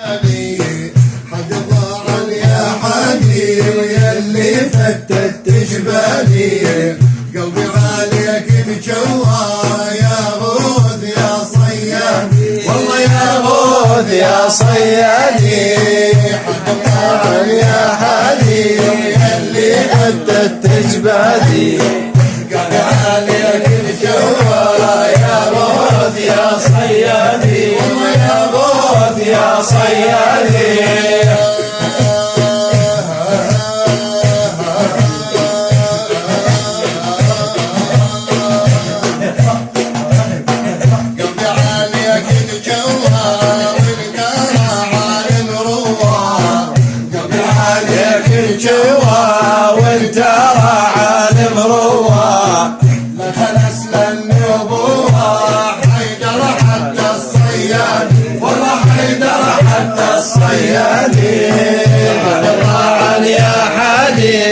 حد ضاعن يا حدي يلي فتت تشبالي قلبي عليك مجوى يا غوث يا صيادي والله يا غوث يا صيادي حد ضاعن يا حدي يلي فتت تشبالي قلبي عليك مجوى يا غوث يا صيادي والله يا غوث يا صيادي وانت عالم روى لا خلص للنبوة حيدر حتى الصيادي والله حيدر حتى الصيادي طبعا يا حدي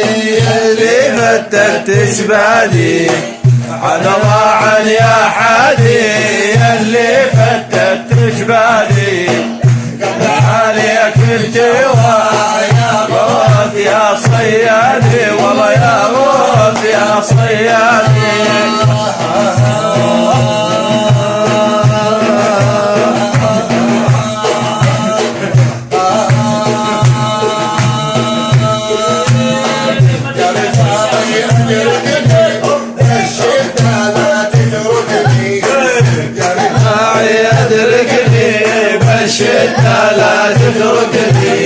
اللي فتت تشبالي طبعا يا حدي اللي فتت تشبالي قبل عليك الجوى يا غوث يا صيادي والله يا غوث يا صيادي الشدة لا تتركني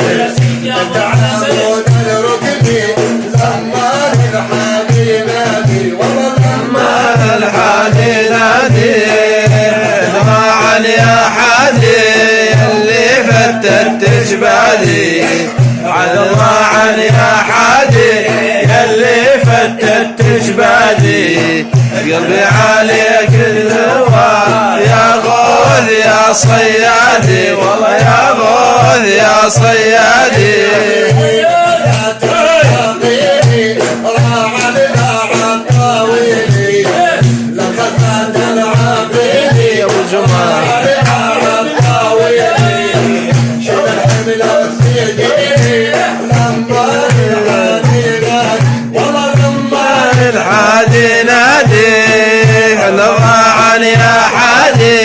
تعالوا تتركني لما الحادي نادي والله لما الحادي نادي طبعا يا حادي اللي فتت تشبالي طبعا يا حادي اللي فتت تشبالي قلبي عليك الهوى يا غوث يا صيادي والله يا غوث يا صيادي الحادي نادي طبعا يا حادي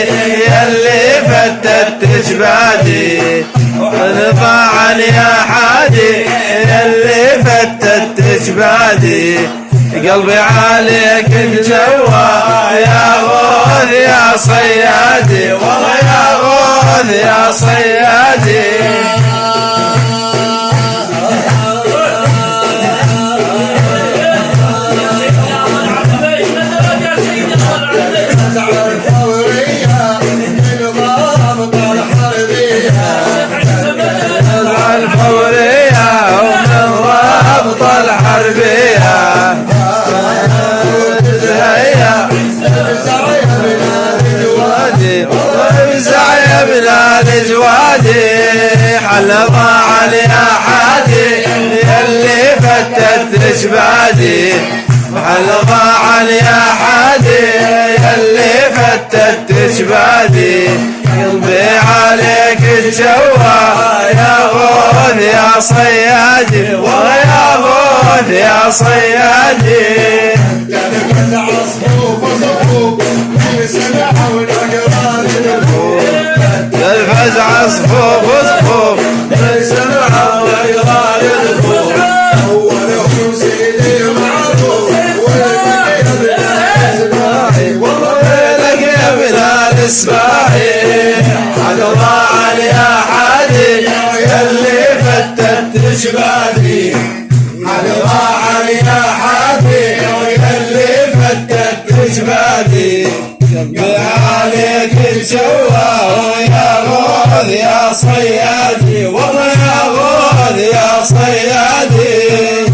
يلي فتت تشبالي طبعا يا حادي يلي فتت تشبالي قلبي عليك الجوى يا غوث يا صيادي والله يا غوث يا صيادي حل ضاع يا حادي يلي فتت تشبالي حل ضاع يا حادي يلي فتت تشبالي قلبي عليك الجوى يا غوث يا صيادي والله يا غوث يا صيادي تلفز عصفوف وصفوف سمع ونقران تلفز عصفوف وصفوف سمع ونقران الفوف أوله سيدي معروف ولك يا الاسماعي والله لك يا ابن الاسماعي حد ضاع يا حادي يلي فتت تشبالي حد ضاع يا حادي يلي فتت تشبالي قلبي عليك الجوى يا غوث يا صيادي والله يا غوث يا صيادي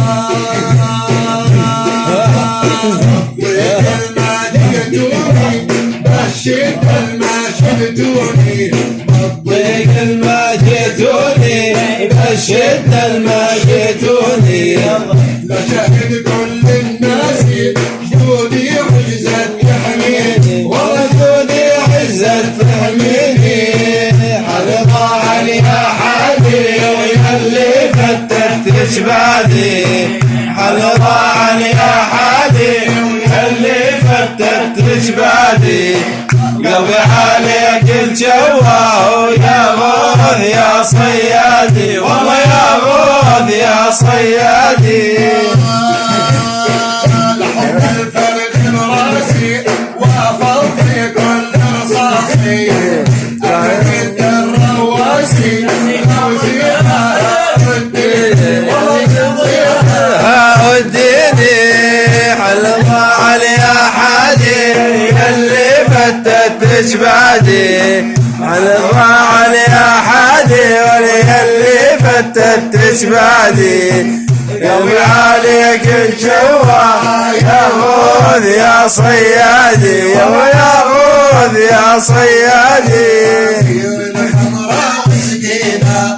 بشرت ما شفتوني بطيق ما جيتوني بشرت ما جيتوني لا شهد كل الناس جودي عزت يحميني والله جودي عزت يحميني حد ضاع يا جبادي حل ضاعن يا حادي اللي فتت جبادي قلبي عليك الجواه يا غوث يا صيادي والله يا غوث يا صيادي لحب الفرد براسي وافض في كل رصاصي تهدد الرواسي لو فيها وديني وديني حل ضاعن يا حادي اللي فتت جبادي حل ضاعن يا حادي اللي فتت جبادي قلبي عليك الجواه يا غوث يا صيادي يا غوث يا صيادي الحمراء مسكينة